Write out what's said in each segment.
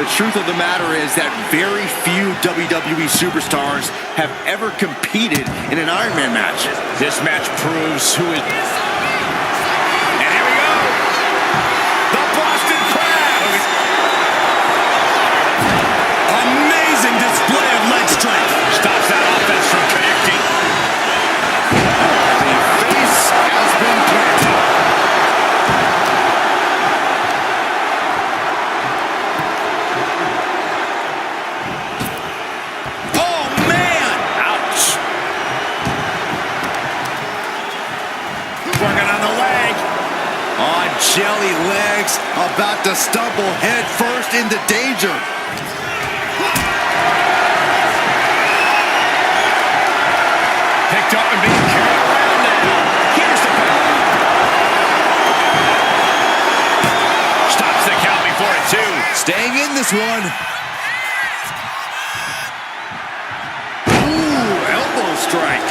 The truth of the matter is that very few WWE superstars have ever competed in an Iron Man match. This match proves who it is. And here we go. The Boston Crab. Amazing display of leg strength. Stops that offense from connecting. The face has been planted. Oh, man! Ouch. Working on the leg. On jelly legs, about to stumble head first into danger. Picked up and being carried around now. Here's the power. Stops the count before it, too. Staying in this one. Ooh, elbow strike.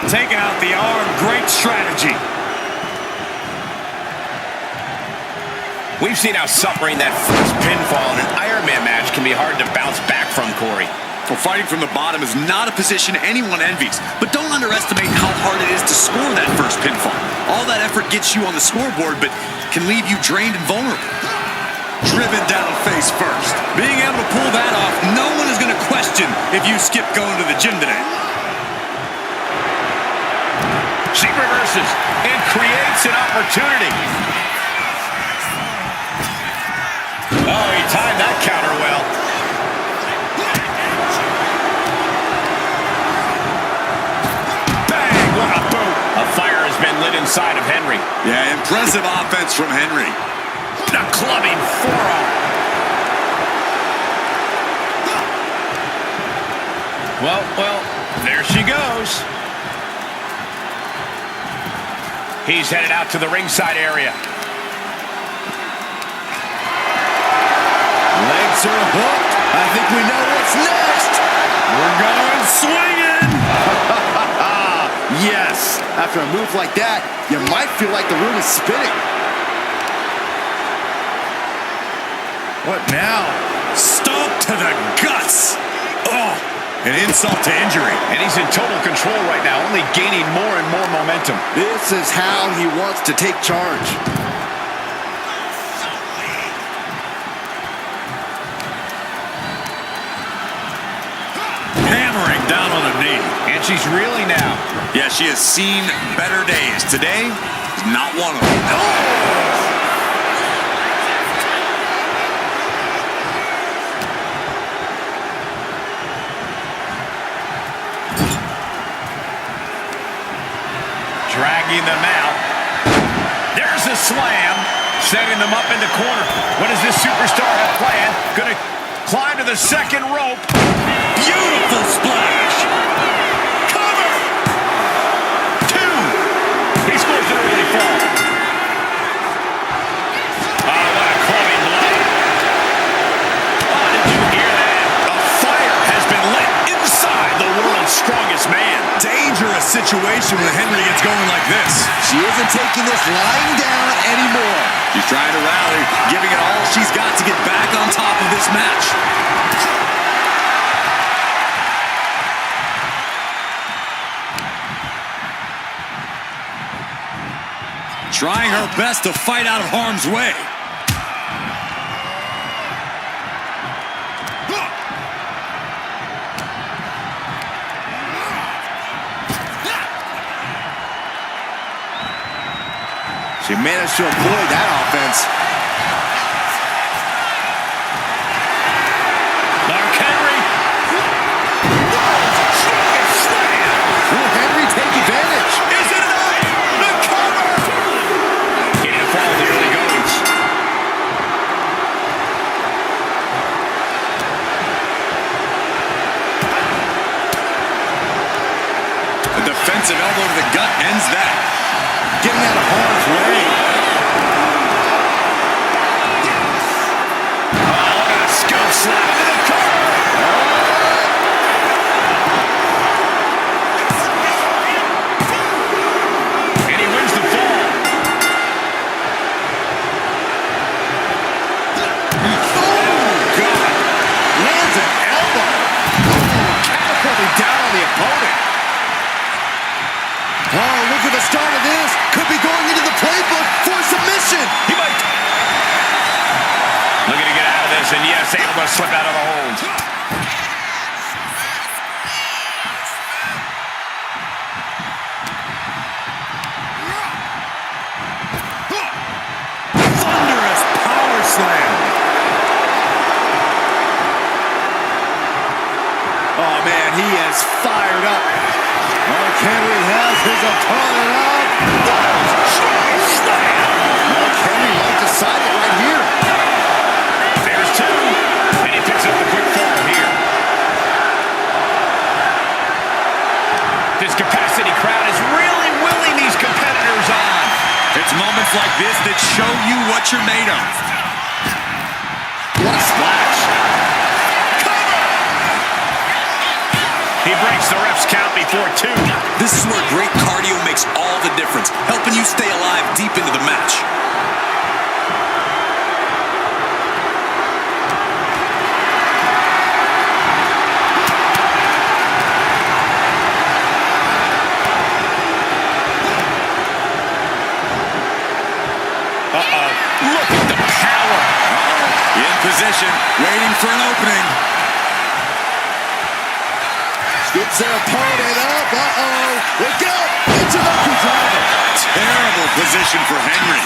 Taking out the arm. Great strategy. We've seen how suffering that first pinfall in an Iron Man match can be hard to bounce back from, Corey. Well, fighting from the bottom is not a position anyone envies, but don't underestimate how hard it is to score that first pinfall. All that effort gets you on the scoreboard, but can leave you drained and vulnerable. Driven down face first. Being able to pull that off, no one is going to question if you skip going to the gym today. She reverses and creates an opportunity. Oh, he timed that counter well. Bang! What a boot. A fire has been lit inside of Henry. Yeah, impressive offense from Henry. The clubbing forearm. Well, there she goes. He's headed out to the ringside area. Legs are hooked. I think we know what's next. We're going swinging. Yes. After a move like that, you might feel like the room is spinning. What now? Stomp to the guts. Oh, an insult to injury. And he's in total control right now, only gaining more and more momentum. This is how he wants to take charge. Hammering down on a knee. And she's reeling now. Yeah, she has seen better days. Today is not one of them. Oh! Dragging them out. There's a slam. Setting them up in the corner. What does this superstar have planned? Gonna climb to the second rope. Beautiful splash. Cover. 2. He scores an early fall. Oh, what a clubbing blow. Oh, did you hear that? A fire has been lit inside the world's strongest man. Dangerous situation when Henry gets going like this. She isn't taking this lying down anymore. She's trying to rally, giving it all she's got to get back on top of this match. Trying her best to fight out of harm's way. She managed to avoid that offense. Mark Henry. Will Henry take advantage? Is it enough? The cover. He didn't follow the early goings. A defensive elbow to the gut ends that. Getting out of harm's way. Oh, look at a scoop slap into the cover. And he wins the fall. just able to slip out of the hold. Thunderous power slam. Oh, man, he is fired up. Mark Henry has his opponent up. Strong slam. Mark Henry might decide it right here. There's two. And he picks up the quick fall here. This capacity crowd is really willing these competitors on. It's moments like this that show you what you're made of. What a splash. He breaks the ref's count before two. This is where great cardio makes all the difference, helping you stay alive deep into the match. Look at the power. In position, waiting for an opening. Scoops their opponent up. Look out. Into the driver. Terrible position for Henry.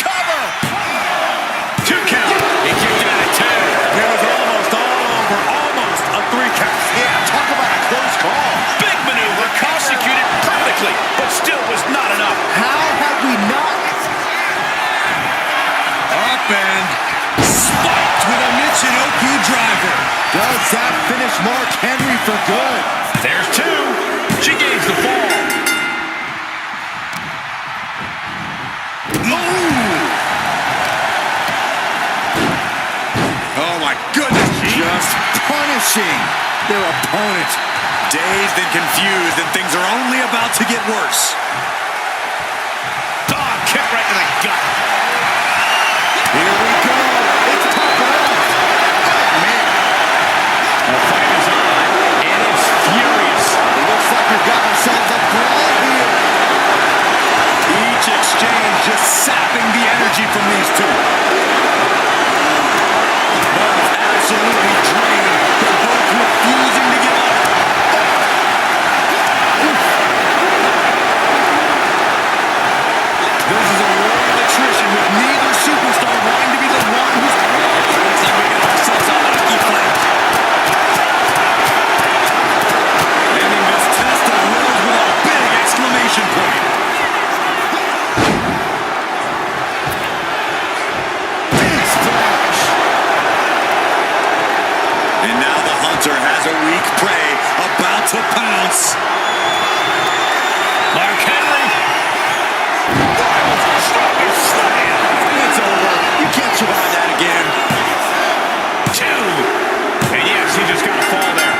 Cover. Two count. He kicked out at two. It was almost all over. Almost a 3 count. Yeah, talk about a close call. Big maneuver, executed perfectly, but still was not enough. How have we not? Up and spiked with a Michinoku driver. Does that finish Mark Henry for good? There's two. She gains the fall. Oh my goodness. Just punishing their opponent. Dazed and confused, and things are only about to get worse. Oh, kick right to the gut. Here we go. It's top off. Oh, man. The fight is on, and it's furious. It looks like we've got ourselves a brawl here. Each exchange just sapping the energy from these two. Both absolutely drained. They're both refusing to give up. This is a war of attrition with neither superstar wanting to be the one who's... Looks like we got ourselves a hockey play. Ending this test of wills with a big exclamation point. Big splash. And now the hunter has a weak prey about to pounce. Mark Henry. Strongest slam. It's over. You can't survive that again. Two. And yes, he just got a fall there.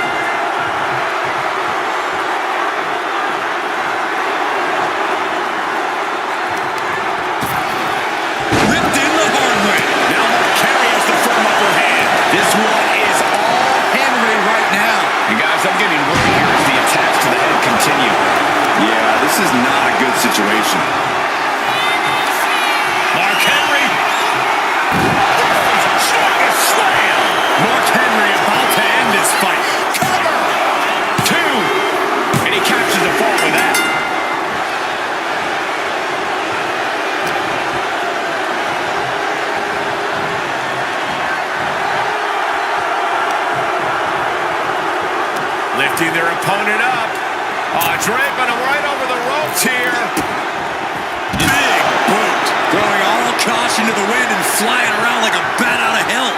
Ripped in the hard way. Now Mark Henry has the firm upper hand. This one is all Henry right now. And guys, I'm getting worried here as the attacks to the head continue. Yeah, this is not a good situation. Mark Henry. Strongest slam. Mark Henry about to end this fight. Cover. Two. And he captures the fall with that. Lifting their opponent up. Draping him right over the ropes here. Big boot. Throwing all caution to the wind and flying around like a bat out of hell.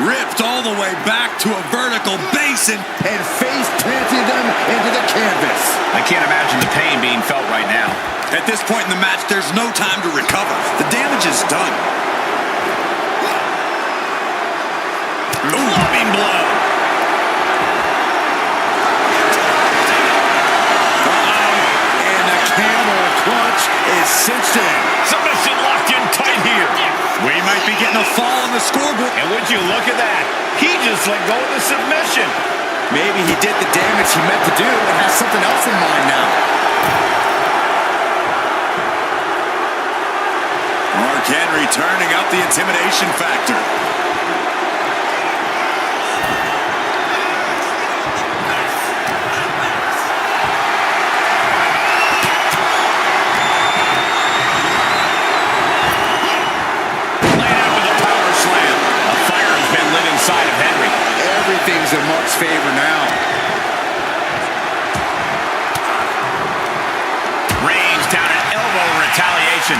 Ripped all the way back to a vertical basin And face planted them into the canvas. I can't imagine the pain being felt right now. At this point in the match, there's no time to recover. The damage is done. Loving blow. And the camel clutch is cinched in. Submission locked in tight here. We might be getting a fall on the scoreboard. And would you look at that? He just let go of the submission. Maybe he did the damage he meant to do and has something else in mind now. Mark Henry turning up the intimidation factor. Side of Henry. Everything's in Mark's favor now. Range down an elbow retaliation.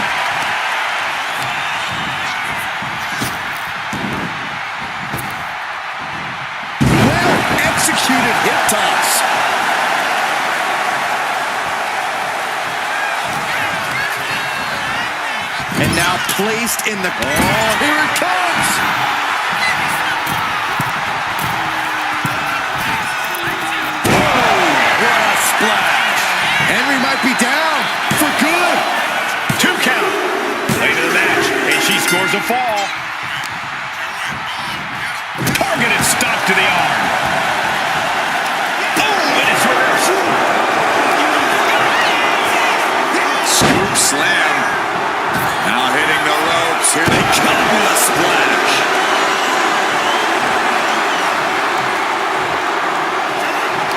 Well executed hip toss. And now placed in the... Oh, here it comes! Henry might be down for good. 2 count. Late in the match, and she scores a fall. Targeted stop to the arm. Oh, and it's reversed. Scoop slam. Now hitting the ropes. Here they come with a splash.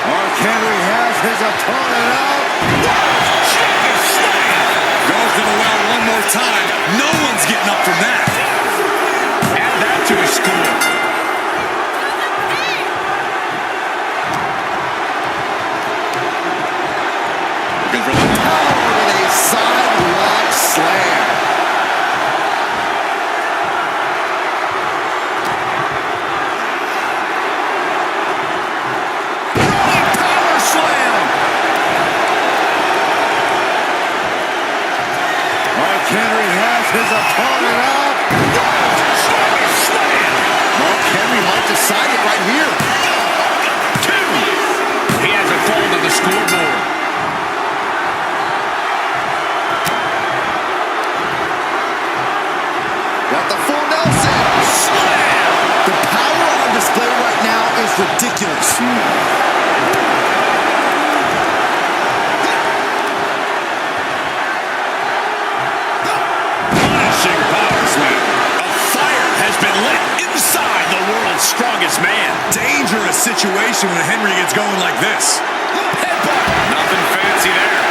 Mark Henry has his opponent out. Goes to the well one more time. No one's getting up from that. Add that to his score. Looking for the with a sidewalk slam. Power slam. Mark Henry has his opponent out. Mark Henry might decide it right here. 2. He has a fall to the scoreboard. Got the full Nelson. Slam. The power on display right now is ridiculous. Punishing power slam. A fire has been lit inside the world's strongest man. dangerous situation when Henry gets going like this. Headbutt. Nothing fancy there.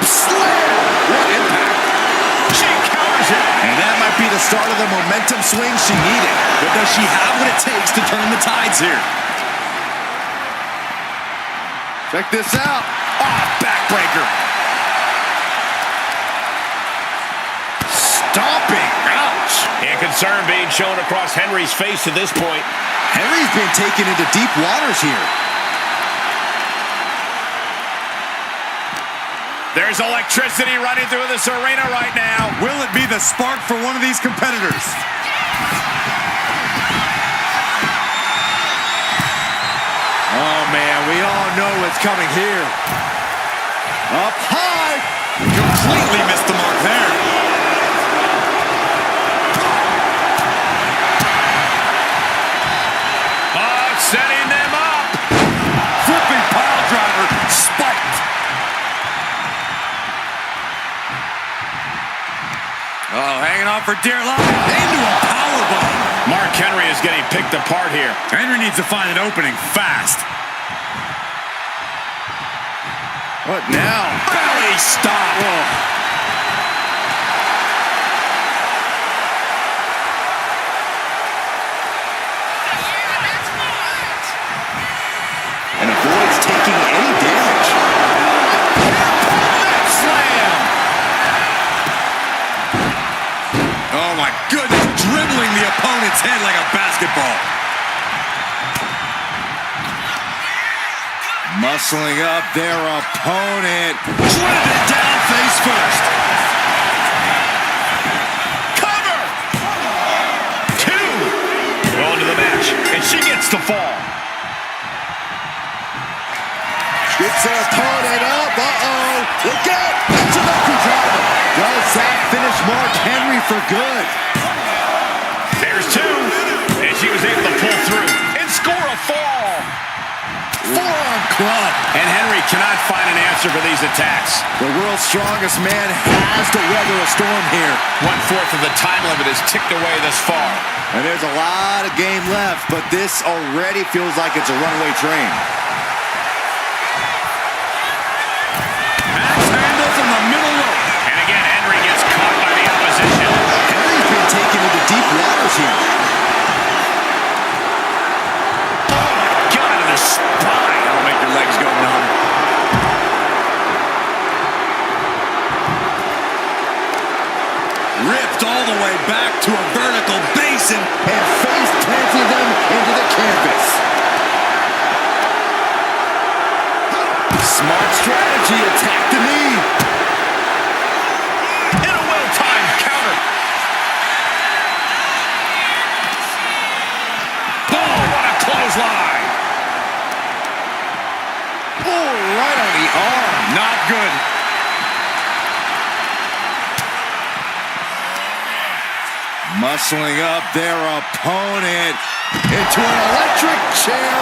Slam. What impact. She counters it. And that might be the start of the momentum swing she needed. But does she have what it takes to turn the tides here? Check this out. Backbreaker. Stomping. Ouch. And concern being shown across Henry's face at this point. Henry's been taken into deep waters here. There's electricity running through this arena right now. Will it be the spark for one of these competitors? Oh, man, we all know what's coming here. Up high. Completely missed the mark there. Setting them up. Flipping pile driver, spiked. Oh, hanging on for dear life. Into a powerbomb. Mark Henry is getting picked apart here. Henry needs to find an opening fast. What now? Belly stop. Oh. And avoids taking any damage. Slam. Oh, my goodness. Dribbling the opponent's head like a basketball. Muscling up their opponent. Driven down face first. Cover. 2. Going to the match, and she gets the fall. Gets their opponent up. Uh-oh. Look out. That's a knuckle driver. Does that finish Mark Henry for good? There's 2. And she was able to pull through and score a fall. Forearm club. And Henry cannot find an answer for these attacks. The world's strongest man has to weather a storm here. 1/4 of the time limit is ticked away thus far. And there's a lot of game left, but this already feels like it's a runaway train. Axe handles in the middle rope. And again, Henry gets caught by the opposition. Henry's been taken into deep waters here. The spine. That'll make your legs go numb. Ripped all the way back to a vertical basin. And face planted them into the canvas. Smart strategy, attack the knee. And a well-timed counter. Oh, what a clothesline. Oh, right on the arm. Not good. Muscling up their opponent into an electric chair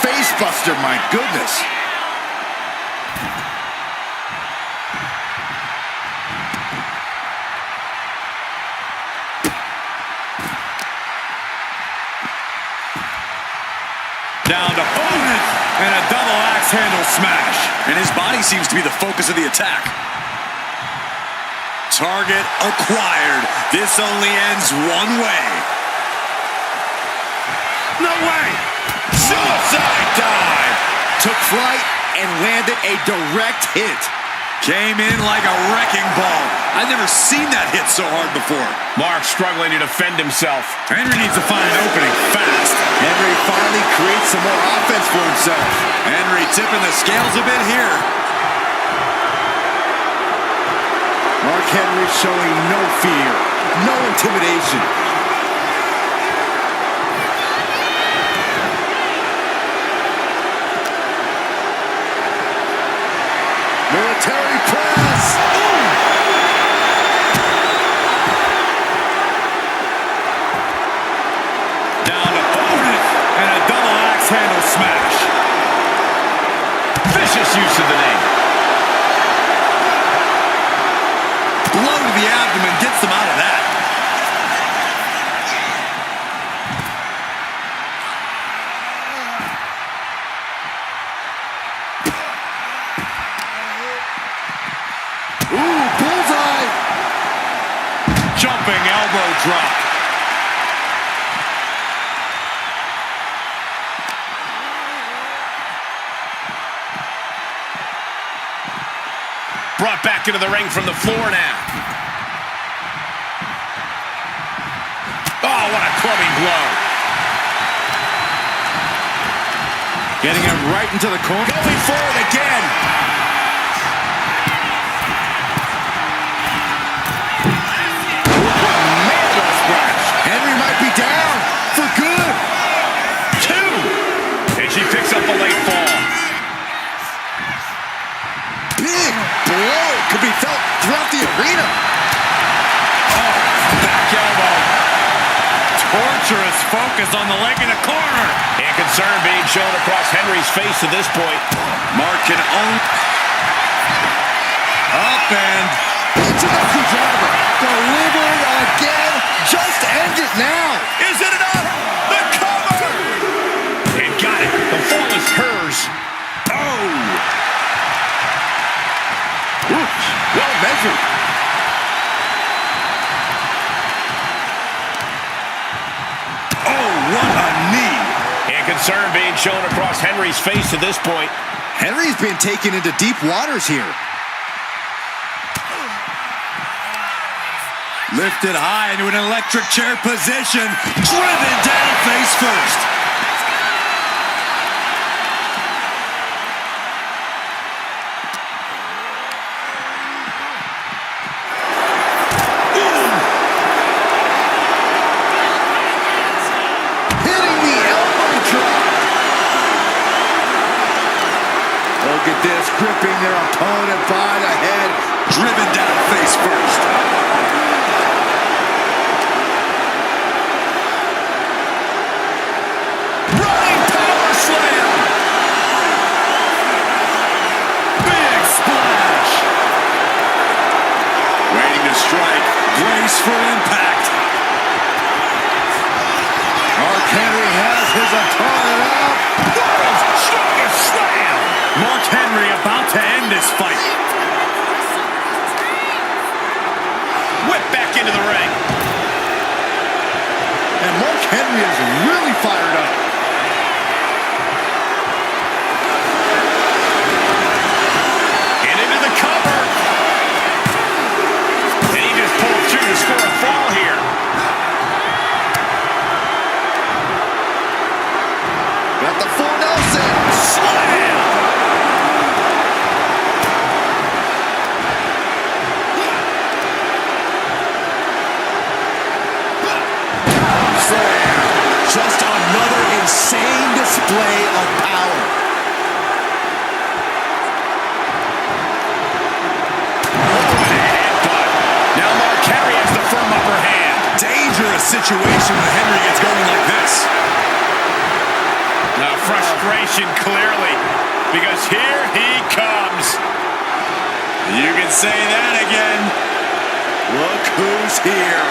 facebuster, my goodness. Down to opponent and a double axe handle smash. And his body seems to be the focus of the attack. Target acquired. This only ends one way. No way! Suicide dive! Took flight and landed a direct hit. Came in like a wrecking ball. I've never seen that hit so hard before. Mark struggling to defend himself. Henry needs to find an opening fast. Henry finally creates some more offense for himself. Henry tipping the scales a bit here. Mark Henry showing no fear, no intimidation. Military press. Ooh. Down to opponent and a double axe handle smash. Vicious use of the name. Blow to the abdomen gets them out of that. Ooh, bullseye. Jumping elbow drop. Brought back into the ring from the floor now. Oh, what a clubbing blow. Getting him right into the corner. Going forward again. Mandible splash. Henry might be down for good. 2. And she picks up the late fall. Big blow could be felt throughout the arena. Oh, back elbow. Torturous focus on the leg in the corner. And concern being shown across Henry's face at this point. Mark can own. Up and Into the driver. Delivered again. Just end it now. Is it enough? The cover! And got it. The fall is hers. oh, Well measured. oh, what a knee. And concern being shown across Henry's face at this point. Henry's been taken into deep waters here. Lifted high into an electric chair position. Driven down face first. Hitting the elbow drop. Look at this, gripping their opponent by the head. Driven down face first. Running power slam. Henry about to end this fight. Whip back into the ring. And Mark Henry is really fired up. And into the cover. And he just pulled through to score a fall here. Got the full Nelson. Slam! Just another insane display of power. Now Mark Henry has the firm upper hand. Dangerous situation when Henry gets going like this. Frustration clearly, because here he comes. You can say that again. Look who's here.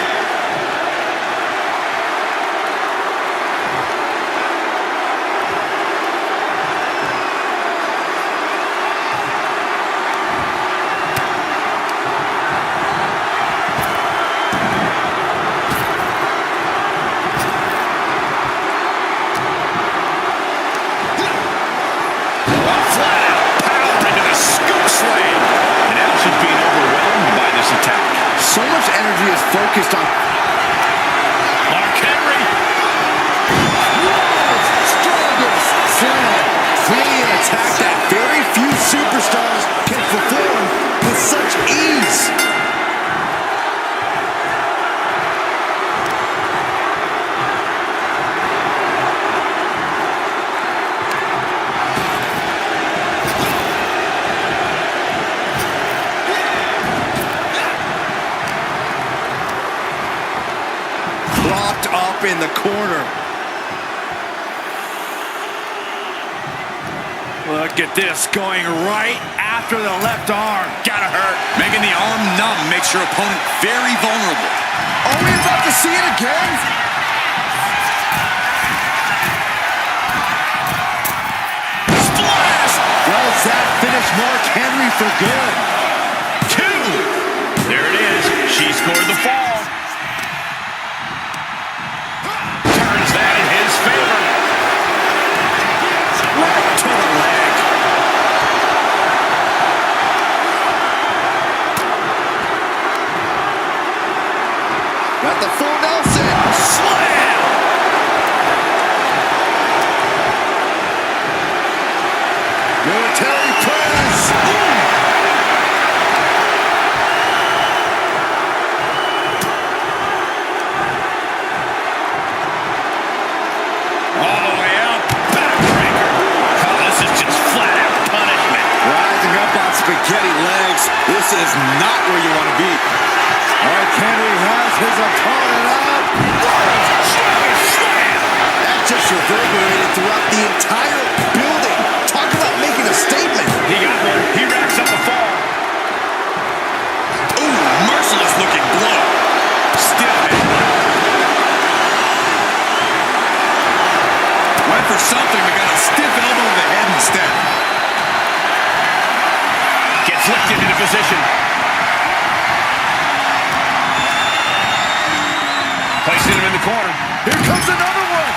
So much energy is focused on Mark Henry. world's strongest slam. Creating an attack that very few superstars can perform with such ease. Propped up in the corner. Look at this, going right after the left arm. Gotta hurt. Making the arm numb makes your opponent very vulnerable. Are we about to see it again? Splash! Does that finish Mark Henry for good? 2. There it is. She scored the fall. Turns that in his favor. Right to the leg. Got the full Nelson. Slam! Military press. All the way up. Backbreaker. Oh, this is just flat out punishment. Rising up on spaghetti legs. This is not where you want to be. Mark Henry has his opponent up. Slam! That just reverberated throughout the entire building. Talk about making a statement. He got one. He racks up a fall. Ooh, merciless looking blow. Still hit. Went for something, but got a stiff elbow to the head instead. Gets lifted into position. Placing him in the corner. Here comes another one.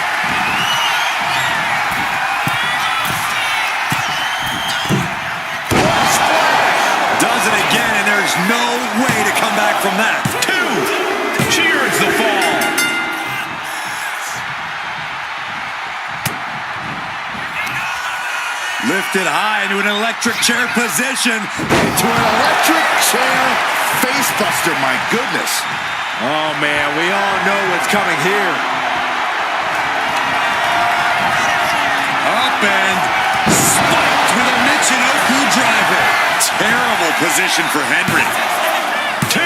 Does it again, and there's no way to come back from that. 2. Cheers the fall. Lifted high into an electric chair position. Into an electric chair facebuster. My goodness. Oh, man, we all know what's coming here. Up and spiked with a Michinoku driver. Terrible position for Henry. 2.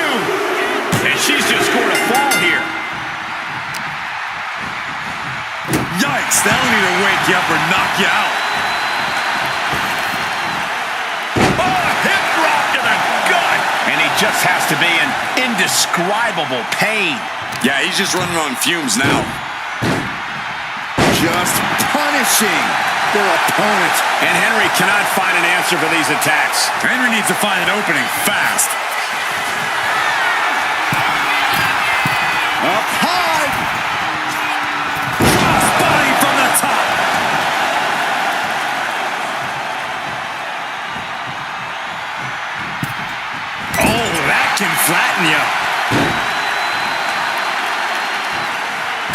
And she's just scored a fall here. Yikes, that'll either wake you up or knock you out. Just has to be in indescribable pain. Yeah, he's just running on fumes now. Just punishing their opponent. And Henry cannot find an answer for these attacks. Henry needs to find an opening fast. Up high. Crossbody from the top. Oh, that can flatten you.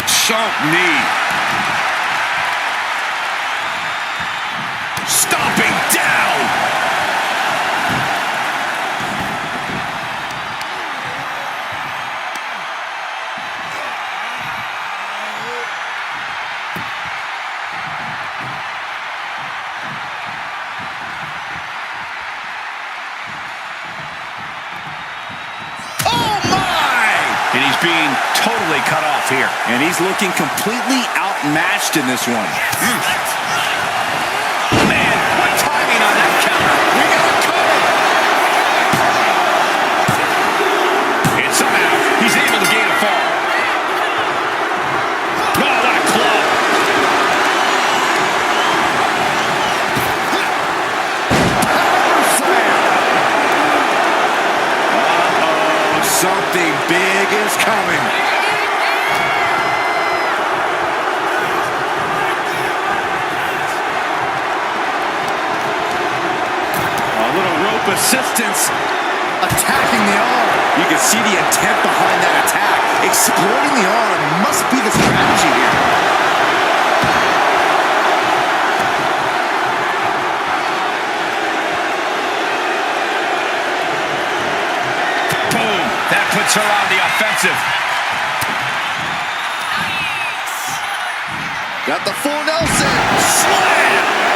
Sharp knee. Stomping down. And he's being totally cut off here. And he's looking completely outmatched in this one. Man, what timing on that counter. We got it covered. And somehow, he's able to gain a fall. Oh, what a club. Uh-oh, something big is coming. Assistance attacking the arm. You can see the intent behind that attack. Exploiting the arm must be the strategy here. Boom. That puts her on the offensive. Got the full Nelson. Slam!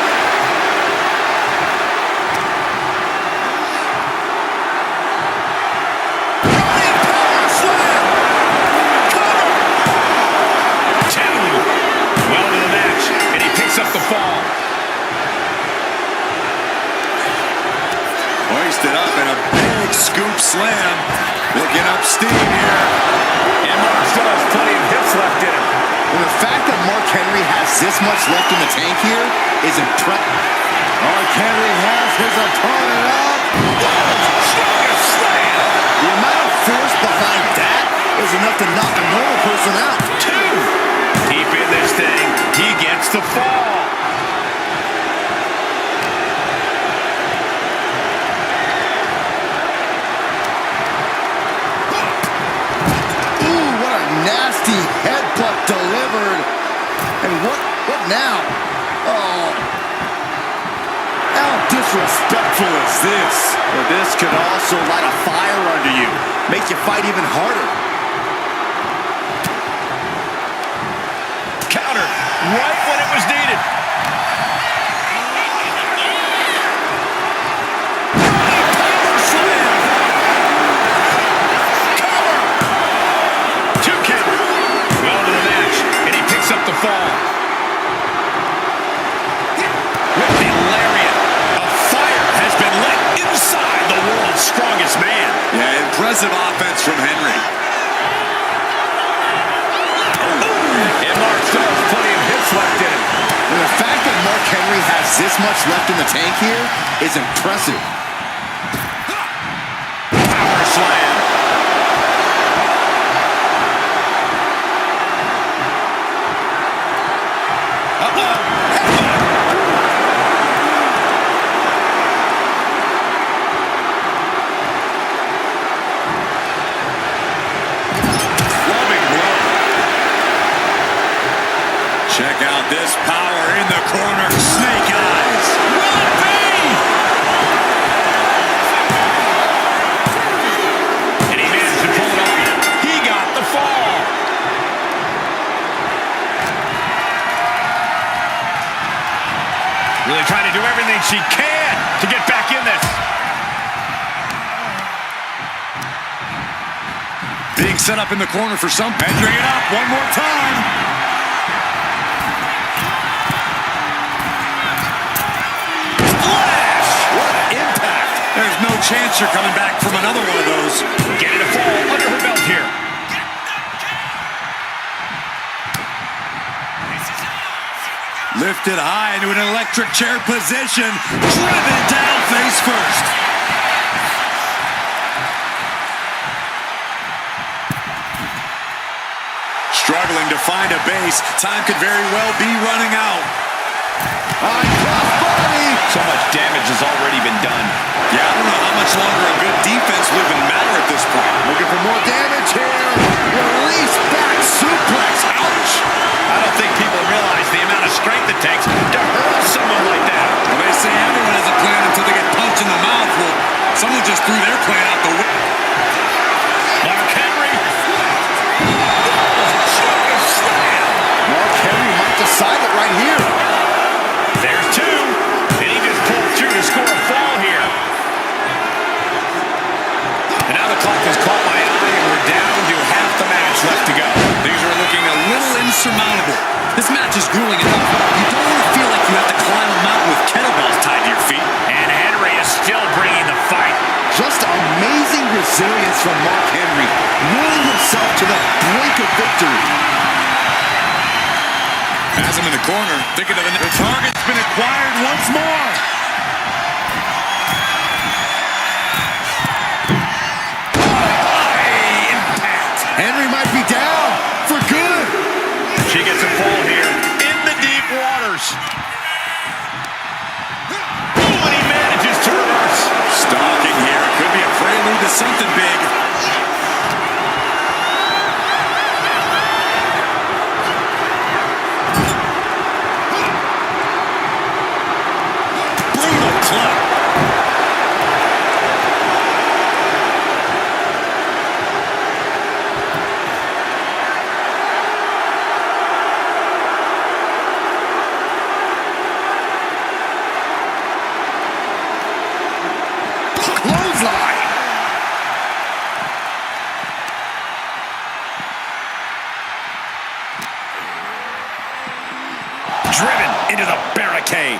Up the fall. Hoisted up in a big scoop slam. Picking up steam here. And Mark still has plenty of hits left in him. And the fact that Mark Henry has this much left in the tank here is impressive. Mark Henry has his opponent up. Strongest slam. The amount of force behind that is enough to knock a normal person out. Two. Deep in this thing, he gets the fall. Ooh, what a nasty headbutt delivered. And what now? Oh. How disrespectful is this? Well, this could also light a fire under you. Make you fight even harder. Counter right when it was needed. Power slam. Cover. 2 count. Well to the match, and he picks up the fall. With the lariat, a fire has been lit inside the world's strongest man. Yeah, impressive offense from Henry. And Mark still has plenty of hits left in him. And the fact that Mark Henry has this much left in the tank here is impressive. Power slam. Check out this power in the corner. Snake eyes. Will it be? And he managed to pull it off. He got the fall. Really trying to do everything she can to get back in this. Being set up in the corner for some. Measuring it up one more time. There's no chance you're coming back from another one of those. Getting a fall under her belt here. Lifted high into an electric chair position. Driven down face first. Struggling to find a base. Time could very well be running out. So much damage has already been done. Yeah, I don't know how much longer a good defense will even matter at this point. Looking for more damage here. Release back suplex. Ouch. I don't think people realize the amount of strength it takes to hurt someone like that. Well, they say everyone has a plan until they get punched in the mouth. Well, someone just threw their plan out the window. Mark Henry. Slam. Mark Henry might decide it right here. There's two. And he just pulled through to score a fall here. And now the clock has caught my eye, and we're down to half the match left to go. Things are looking a little insurmountable. This match is grueling enough. You don't want to feel like you have to climb a mountain with kettlebells tied to your feet. And Henry is still bringing the fight. Just amazing resilience from Mark Henry, willing himself to the brink of victory. Has him in the corner, thinking of the target's been acquired once more. High impact. Henry might be down for good. She gets a fall here in the deep waters. Oh, and he manages to reverse. Stalking here. It could be a prelude to something big. Driven into the barricade.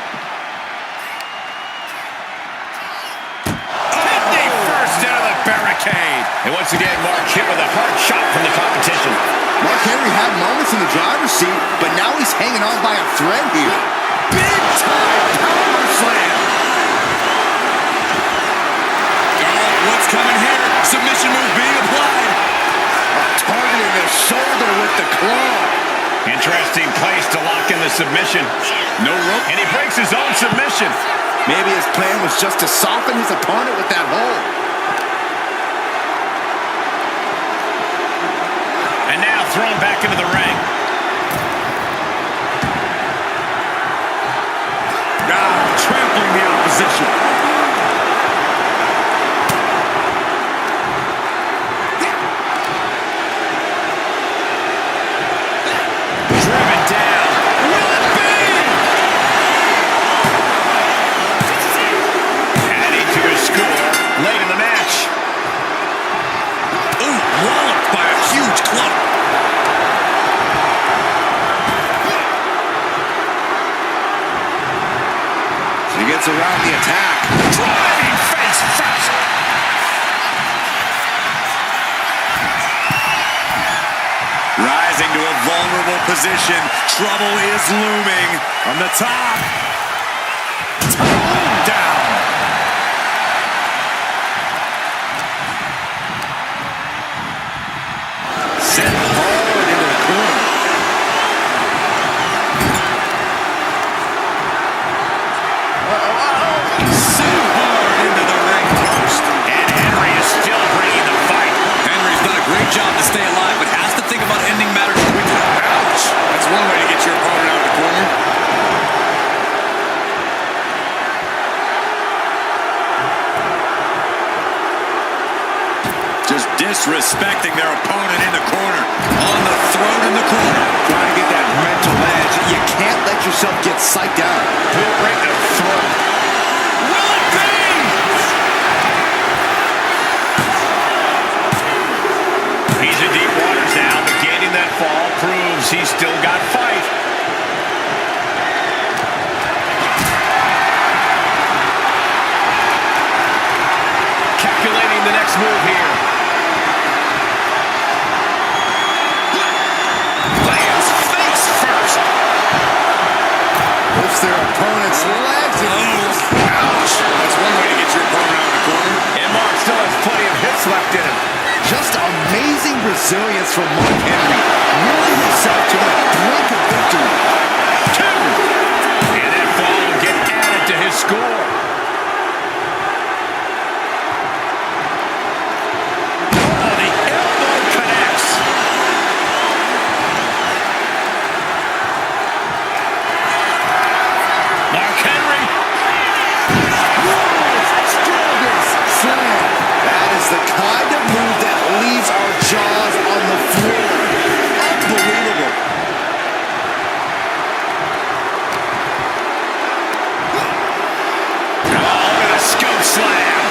51st into the barricade. And once again, Mark hit with a hard shot from the competition. Mark Henry had moments in the driver's seat, but now he's hanging on by a thread here. Big time power slam. Oh, what's coming here? Submission move being applied. Targeting the shoulder with the claw. Interesting place to lock in the submission. No rope. And he breaks his own submission. Maybe his plan was just to soften his opponent with that hold. And now thrown back into the ring. Trampling the opposition. Driven down. Will it be? Adding to his score late in the match. Ooh, walloped by a huge club. He gets around the attack. Driving face first. Rising to a vulnerable position. Trouble is looming. From the top. Down. Sent hard into the corner. Sent hard into the ring post. And Henry is still bringing the fight. Henry's done a great job to stay alive, but has to think about ending matters quickly. Ouch. That's one way to get your opponent out of the corner. Just disrespecting their opponent in the corner. On the throat in the corner. Trying to get that mental edge. You can't let yourself get psyched out. Who'll break the throat? Will it be? He's in deep waters now, but gaining that fall proves he's still got fight. Calculating the next move here. Lands face first. resilience from Mark Henry. Willing himself to the brink of victory. 2. And that fall will get added to his score. Oh, the elbow connects. Mark Henry. Strongest slam. That is the kind of move that leaves our jaws on the floor. Unbelievable. Oh, look at the scoop slam.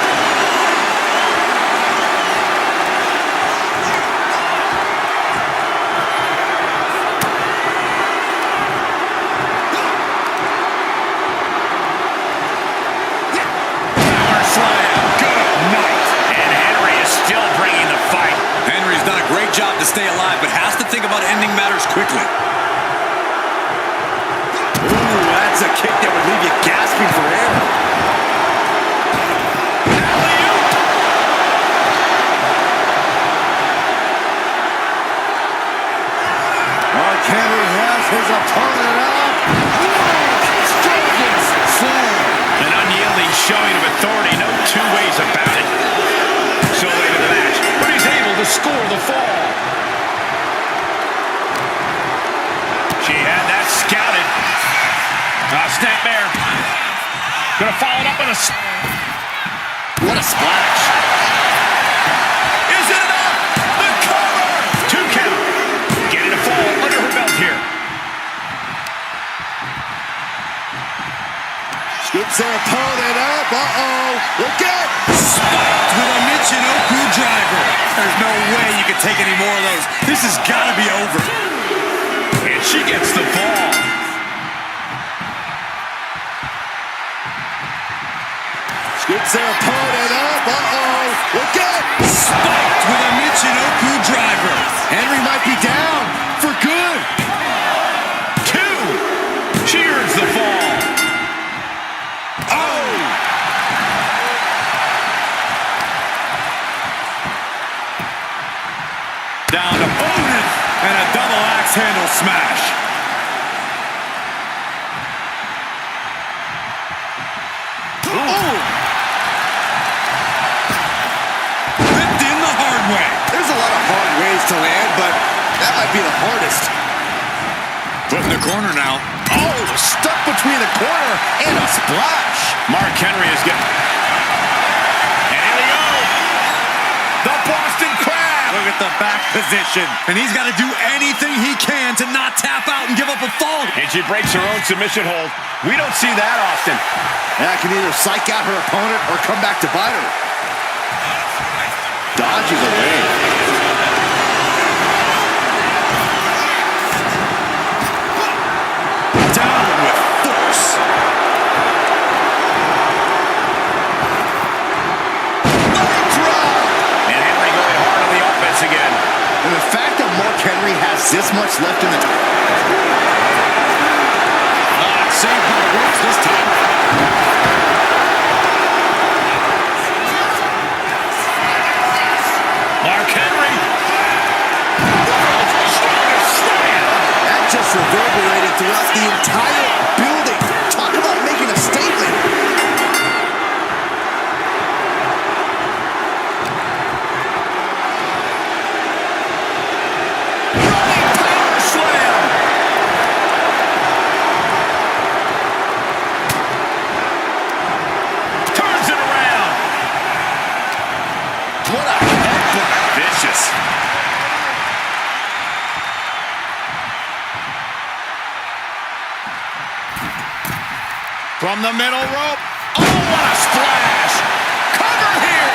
Power slam. Good night. And Henry is still bringing the fight. Henry's done a great job to stay alive, but has to think about ending matters quickly. Ooh, that's a kick that would leave you gasping for air. Alley-oop. Mark Henry has his opponent up. Strongest slam. An unyielding showing of authority, no two ways about it. So late in the match, but he's able to score the fall. She had that scouted. Snapmare. Gonna follow it up with a... What a splash. Is it enough? The cover! 2 count. Getting a fall under her belt here. Scoops their opponent up. Uh-oh. Look out. Spiked with a Michinoku driver. There's no way you can take any more of those. This has got to be over. And she gets the fall. Scoops their opponent up. Uh-oh. Look out. Spiked with a Michinoku driver. Henry might be down for good. 2. She earns the fall. Oh! Down to opponent and a double axe handle smash. Ripped in the hard way. There's a lot of hard ways to land, but that might be the hardest. Put in the corner now. Oh, stuck between the corner and a splash. Mark Henry is getting... And here we go. The Boston Crab. Look at the back position. And he's got to do anything he can to not tap out and give up a fall. And she breaks her own submission hold. We don't see that often. That can either psych out her opponent or come back to bite her. Dodges away. Down with force. Leg drop. And Henry going hard on the offense again. And the fact that Mark Henry has this much left in the... Saved by the ropes this time. Mark Henry. World's strongest slam. That just reverberated throughout the entire building. Talk about making a statement. Running power slam. Turns it around. What a headbutt. Vicious. From the middle rope. Oh, what a splash. Cover here.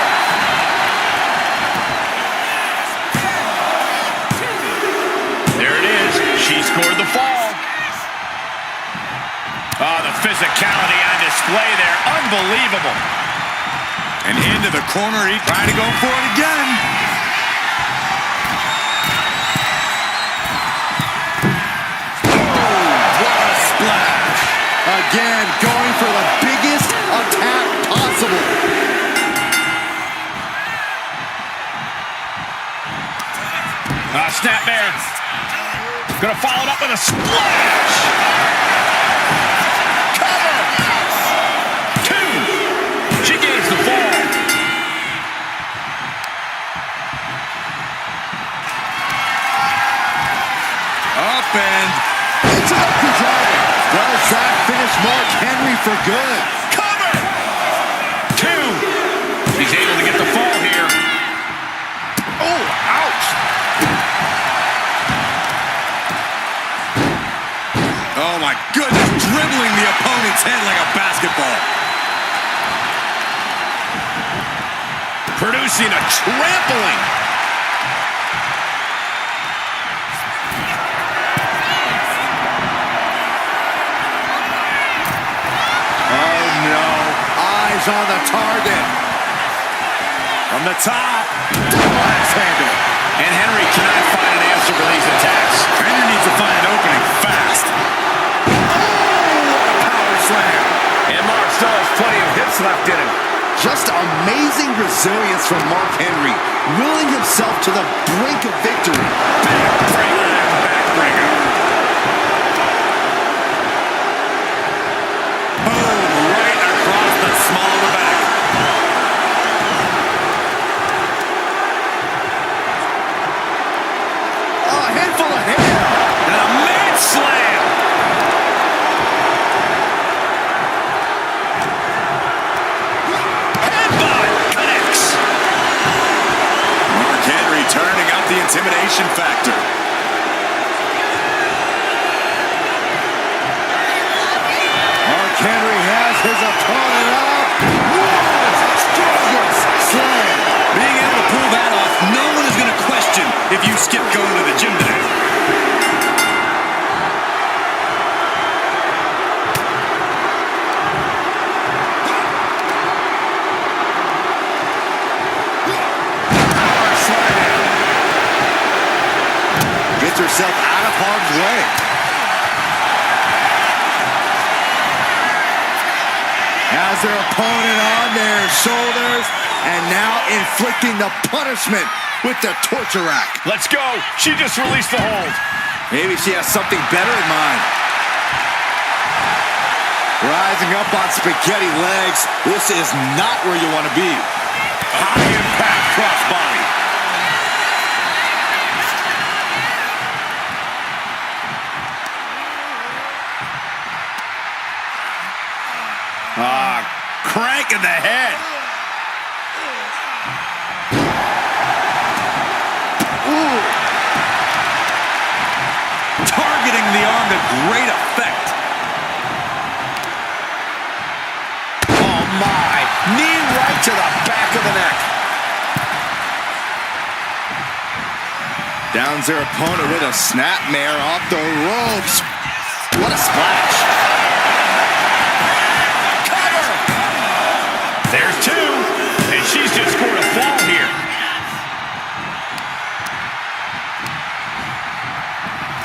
There it is. She scored the fall. Oh, the physicality on display there. Unbelievable. And into the corner, he tried to go for it again. Oh, what a splash. Again, going for the biggest attack possible. Snapmare. Gonna follow it up with a splash. Cover. 2. She gains the fall. Up and it's an upward driver. Well, track finish Mark Henry for good. Cover. 2. He's able to get the fall here. Oh, ouch. oh my goodness, dribbling the opponent's head like a basketball. Producing a trampling. Oh no, eyes on the target. From the top. Axe handle. And Henry cannot find an answer for these attacks. Henry needs to find an opening fast. Power slam. And Mark still has plenty of hits left in him. Just amazing resilience from Mark Henry, willing himself to the brink of victory. Backbreaker after backbreaker. Boom, right across the small of the back. A handful of hair. And a mad slam. Headbutt connects. Mark Henry turning up the intimidation factor. Mark Henry has his opponent up. World's strongest slam. Being able to pull that off, no one is going to question if you skip going to the gym today. Gets herself out of harm's way. Has their opponent on their shoulders, and now inflicting the punishment with the torture rack. Let's go. She just released the hold. Maybe she has something better in mind. Rising up on spaghetti legs. This is not where you want to be. High impact crossbody. Crank in the head. Ooh. Targeting the arm to great effect. Oh my. Knee right to the back of the neck. Downs their opponent with a snapmare off the ropes. What a splash. There's 2, and she's just scored a fall here.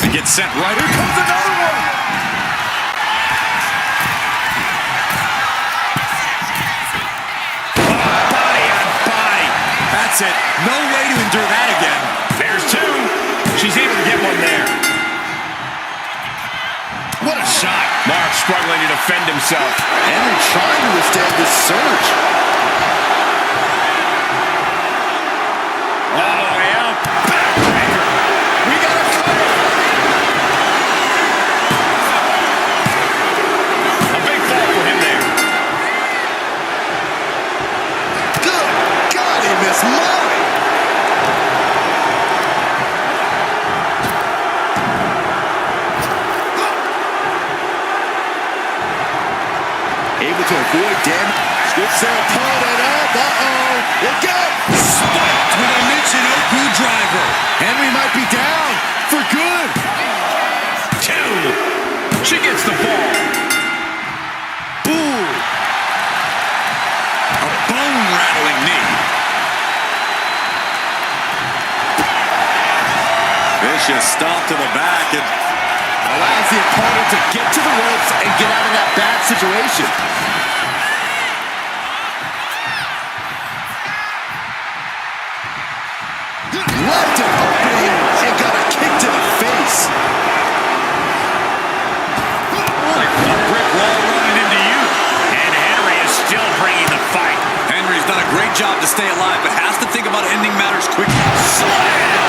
And gets sent right. Here comes another one. Body on body. That's it. No way to endure that again. There's 2. She's able to get one there. What a shot. Mark struggling to defend himself. Henry trying to withstand this surge. Oh, yeah. Backbreaker. We got a cover. A big fall for him there. Good God, he missed Molly. Able to avoid damage. Splits their opponent up. Uh-oh. Look out. Spiked with a Michinoku driver. Henry might be down for good. 2. She gets the fall. Ooh. A bone-rattling knee. Vicious stomp to the back and Allows the opponent to get to the ropes and get out of that bad situation. Left an opening job to stay alive, but has to think about ending matters quickly. Slam!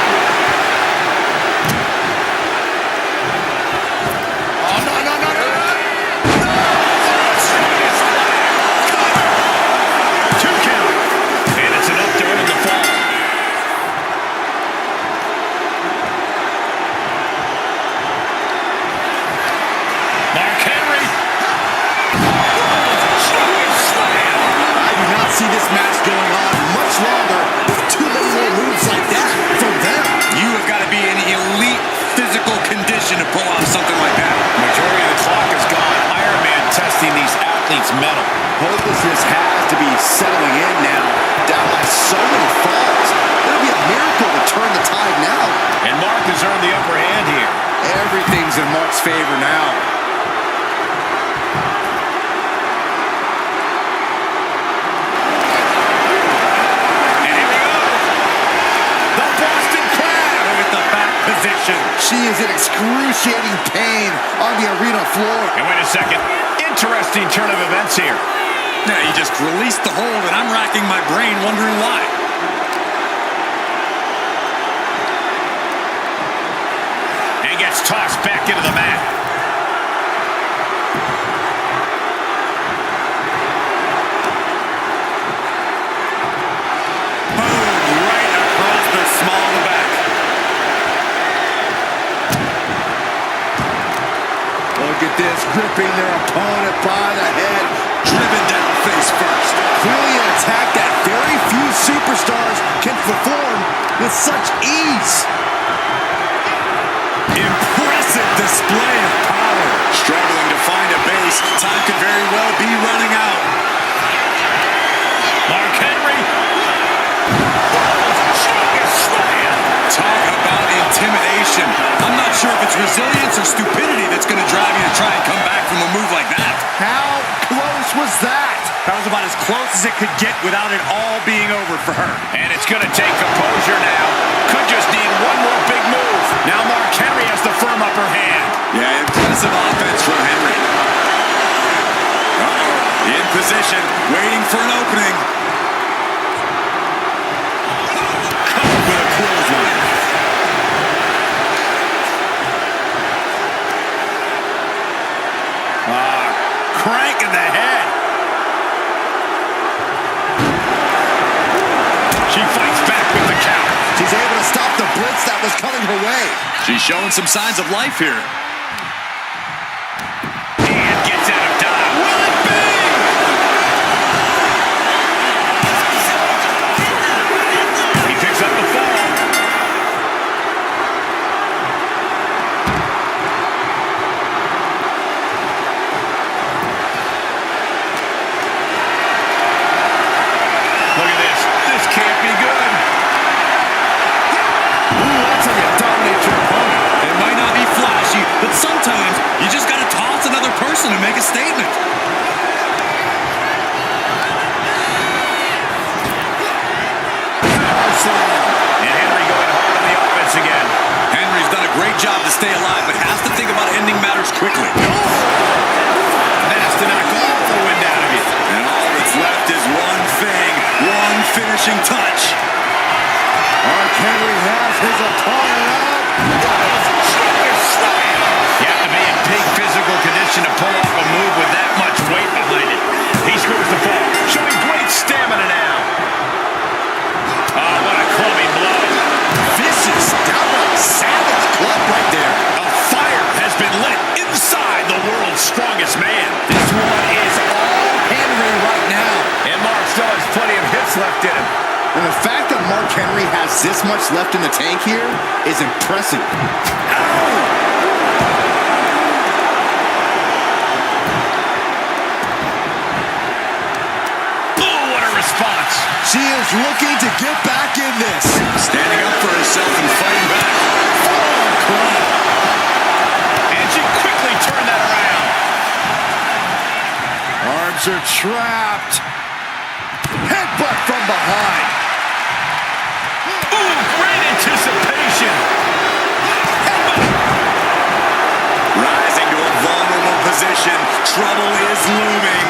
See this match going on much longer with too many more moves like that from them. You have got to be in elite physical condition to pull off something like that. Majority of the clock is gone. Iron Man testing these athletes' mettle. Hopelessness has to be settling in now. Down by so many falls. It'll be a miracle to turn the tide now. And Mark has earned the upper hand here. Everything's in Mark's favor now. She is in excruciating pain on the arena floor. And wait a second. Interesting turn of events here. Yeah, he just released the hold, and I'm racking my brain wondering why. And gets tossed back into the mat. Boom, right across the small of the back. Look at this, gripping their opponent by the head, driven down face first. Clearly an attack that very few superstars can perform with such ease. Impressive display of power. Struggling to find a base. Time could very well be running out. Mark Henry. Talk about intimidation. I'm not sure if it's resilience or stupidity that's going to drive you to try and come back from a move like that. How close was that? That was about as close as it could get without it all being over for her. And it's going to take composure now. Could just need one more big move. Now Mark Henry has the firm upper hand. Yeah, impressive offense from Henry. Uh-oh, in position, waiting for an opening. Caught with a clothesline. Crank in the head. She fights back with the count. She's able to stop the blitz that was coming her way. She's showing some signs of life here. And gets out of dodge. Will it be? He picks up the fall. Look at this. This can't be good. Ooh, that's how you dominate your opponent. It might not be flashy, but sometimes you just got to toss another person to make a statement. And Henry going hard on the offense again. Henry's done a great job to stay alive, but has to think about ending matters quickly. That's to knock all the wind out of you. And all that's left is one thing, one finishing touch. Mark Henry has his opponent up. You have to be in peak physical condition to pull off a move with that much weight behind it. He screws the fall, showing great stamina now. Oh, what a clubbing blow. Vicious, downright savage club right there. A fire has been lit inside the world's strongest man. This one is all Henry right now. And Mark still has plenty of hits left in him. And the fact that Mark Henry has this much left in the tank here is impressive. Response. She is looking to get back in this. Standing up for herself and fighting back. Forearm club. And she quickly turned that around. Arms are trapped. Headbutt from behind. Ooh, great anticipation. Rising to a vulnerable position. Trouble is looming.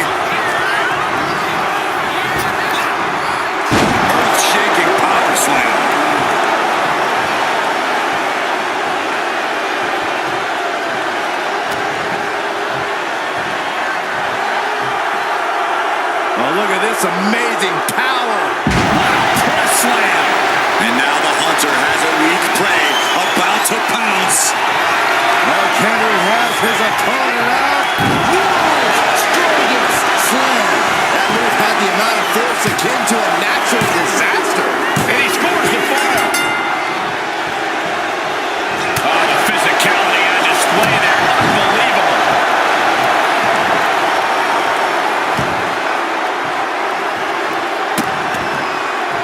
amazing power. Press slam. And now the Hunter has a weak prey about to pounce. Mark Henry has his opponent out. World's strongest slam. That move had the amount of force akin to a natural disaster. And he scores the fall. Oh, the physicality on display there. Unbelievable.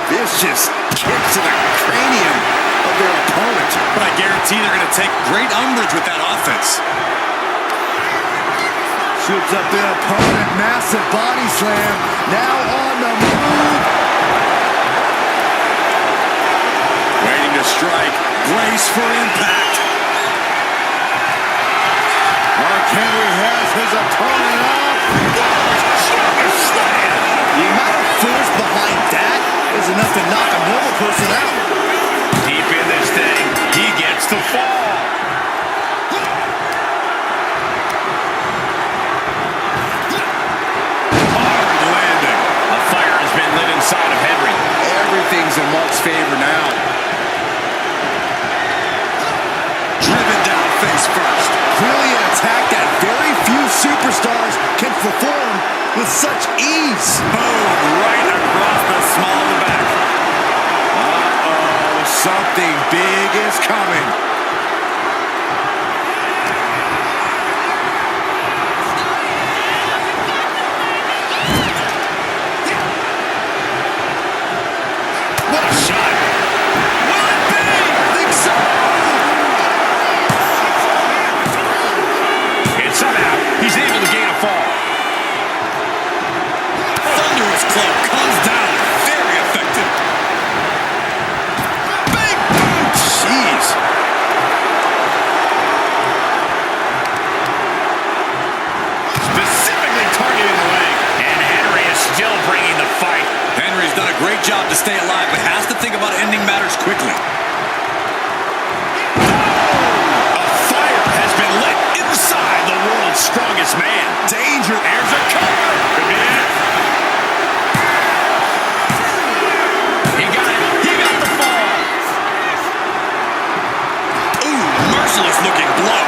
Vicious kick to the cranium of their opponent. But I guarantee they're going to take great umbrage with that offense. Shoots up their opponent. Massive body slam. Now on the move. Waiting to strike. Brace for impact. Mark Henry has his opponent up. The amount of force behind that is enough to knock a normal person out. Deep in this thing, he gets the fall. Hard landing. A fire has been lit inside of Henry. Everything's in Mark's favor now. Driven down face first. Clearly an attack that very few superstars can perform with such ease. Boom, right across the small of the back. Uh-oh, something big is coming. What a shot. Will it be? I think so. And somehow, he's able to gain a fall. Thunderous club comes down. Very effective. Big boot. Jeez. Specifically targeting the leg. And Henry is still bringing the fight. Henry's done a great job to stay alive, but has to think about ending matters quickly. A fire has been lit inside the world's strongest man. Danger. There's a cover. Could be it. He got it. He got the fall. Ooh, merciless looking blow.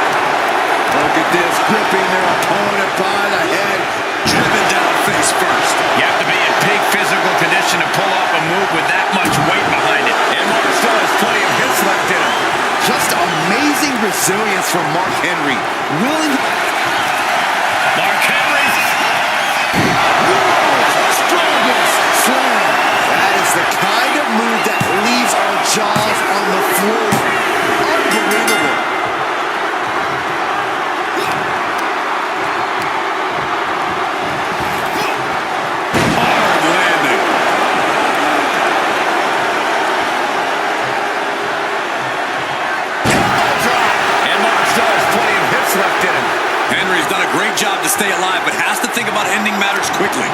Look at this, gripping their opponent by the head. Driven down face first. You have to be in peak physical condition to pull off a move with that much weight behind it. And Mark still has plenty of hits left in him. Just amazing resilience from Mark Henry. Willing to... Mark Henry. World's strongest slam. That is the kind of move that leaves our jaws on the floor. Unbelievable. Hard landing. And Mark still has plenty of hits left in him. Henry's done a great job to stay alive, but has to think about ending matters quickly.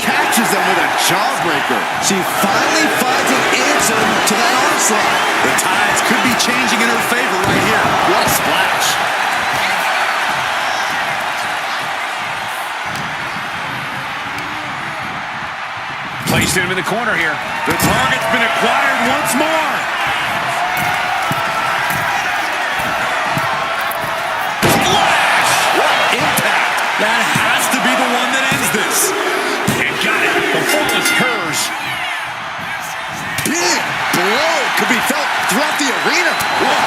Catches them with a jawbreaker. She finally finds an answer to that onslaught. The tides could be changing in her favor right here. What a splash. Placed him in the corner here. The target's been acquired once more. Flash! What impact! That has to be the one that ends this. And got it. The fall is hers. Big blow could be felt throughout the arena. Whoa,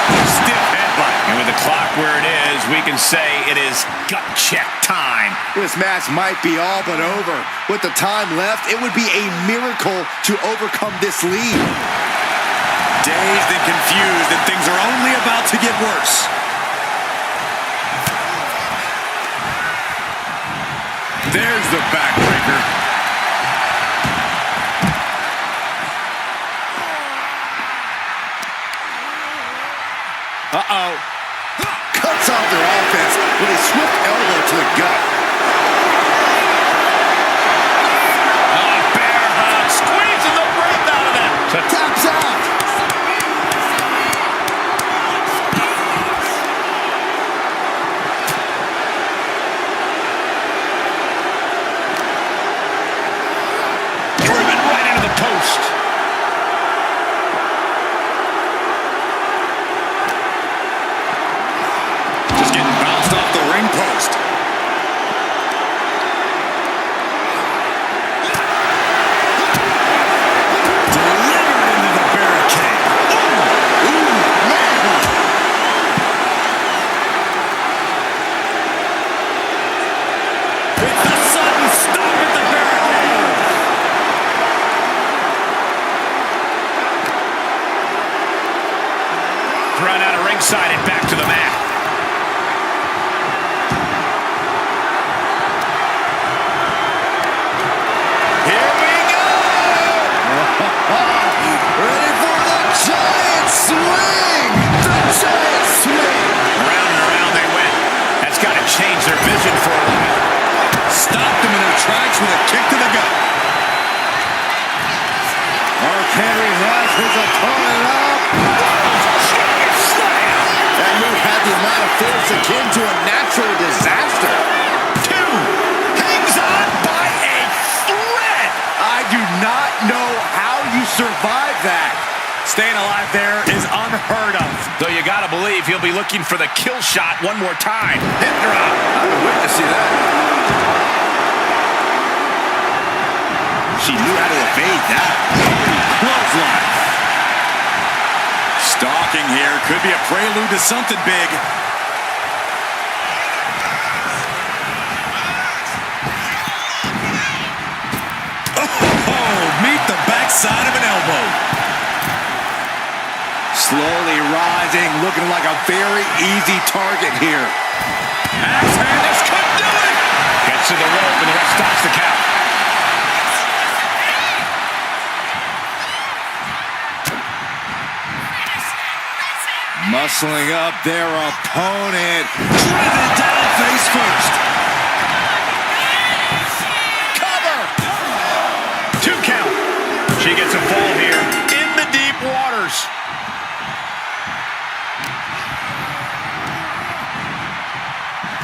stiff headbutt. And with the clock where it is, we can say it is gut check time. This match might be all but over. With the time left, it would be a miracle to overcome this lead. Dazed and confused, and things are only about to get worse. There's the backbreaker. Uh-oh. Cuts off their offense with a swift elbow to the gut. Bear hug, squeezing the breath out of them. Taps out. change their vision for a while. Stopped them in their tracks with a kick to the gut. Mark Henry has his opponent up. That move had the amount of force akin to a natural disaster. Two. Hangs on by a thread. I do not know how you survive that. Staying alive there is unheard of. Though you gotta believe he'll be looking for the kill shot one more time. Hip drop. I've been waiting to see that. She knew how to evade that. Clothesline. Stalking here could be a prelude to something big. Oh, meet the backside of an elbow. Slowly rising, looking like a very easy target here. Axe hand, this could do it. Gets to the rope and the ref stops the count. Muscling up their opponent. Driven down face first. Cover! 2 count. She gets a fall here in the deep waters.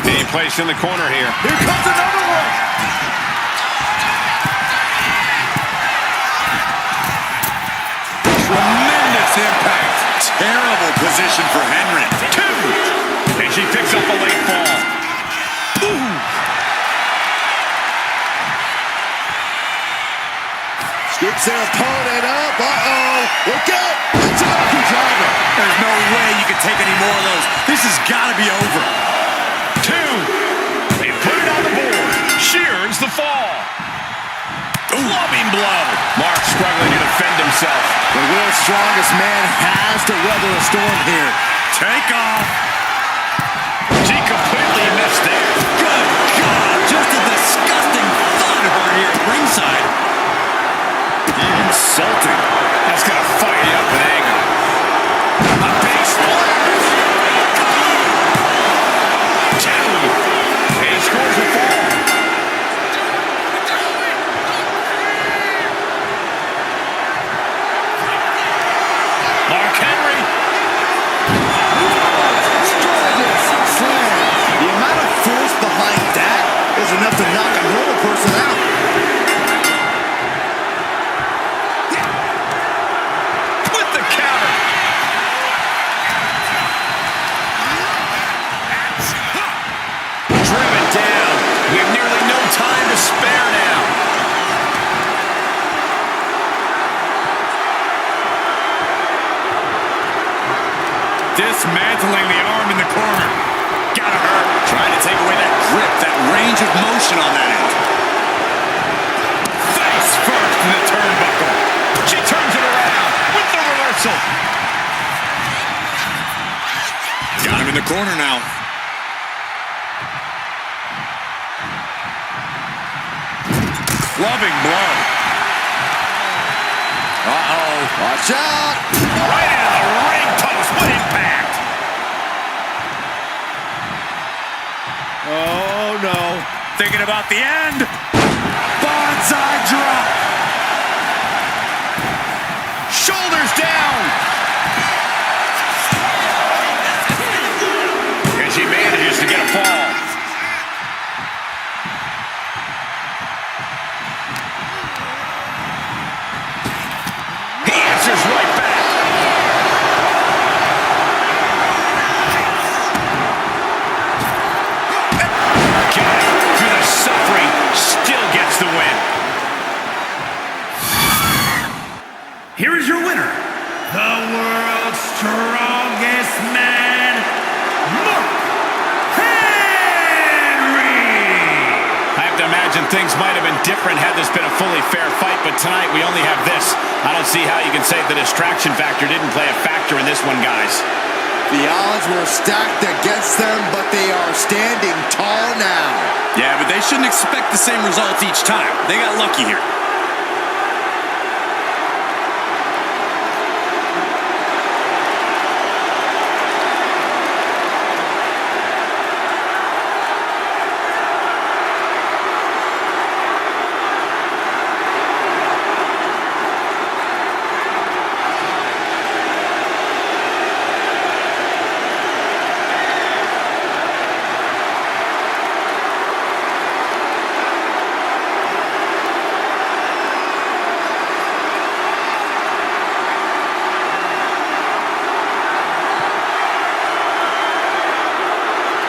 Being placed in the corner here. Here comes another one! Tremendous impact. Terrible position for Henry. 2. And she picks up a late fall. Ooh. Scoops their opponent up. Uh-oh. Look out. It's an Aki driver. There's no way you can take any more of those. This has got to be over. 2. They put it on the board. Shears the fall. Clubbing blow. Mark struggling to defend himself. The world's strongest man has to weather a storm here. Take off. She completely missed it. Good God. Just a disgusting thud her here at ringside. Insulting. That's going to fire you up with anger. A big splash. 2. And he scores a fall. Mark Henry. Slam. The amount of force behind that is enough to knock a normal person out. With the counter. Driven down. We have nearly no time to spare now. Dismantling the arm in the corner. Gotta hurt. Trying to take away that grip, that range of motion on that end. Face first in the turnbuckle. She turns it around with the reversal. Got him in the corner now. Clubbing blow. Uh-oh. Watch out. Right into the ring post. What impact. Oh, no. Thinking about the end. Bonsai drop. Shoulders down. And she manages to get a fall. He answers right back. Through the suffering, still gets the win. Here is your winner, the world's strongest man, Mark Henry! I have to imagine things might have been different had this been a fully fair fight, but tonight we only have this. I don't see how you can say the distraction factor didn't play a factor in this one, guys. The odds were stacked against them, but they are standing tall now. Yeah, but they shouldn't expect the same results each time. They got lucky here.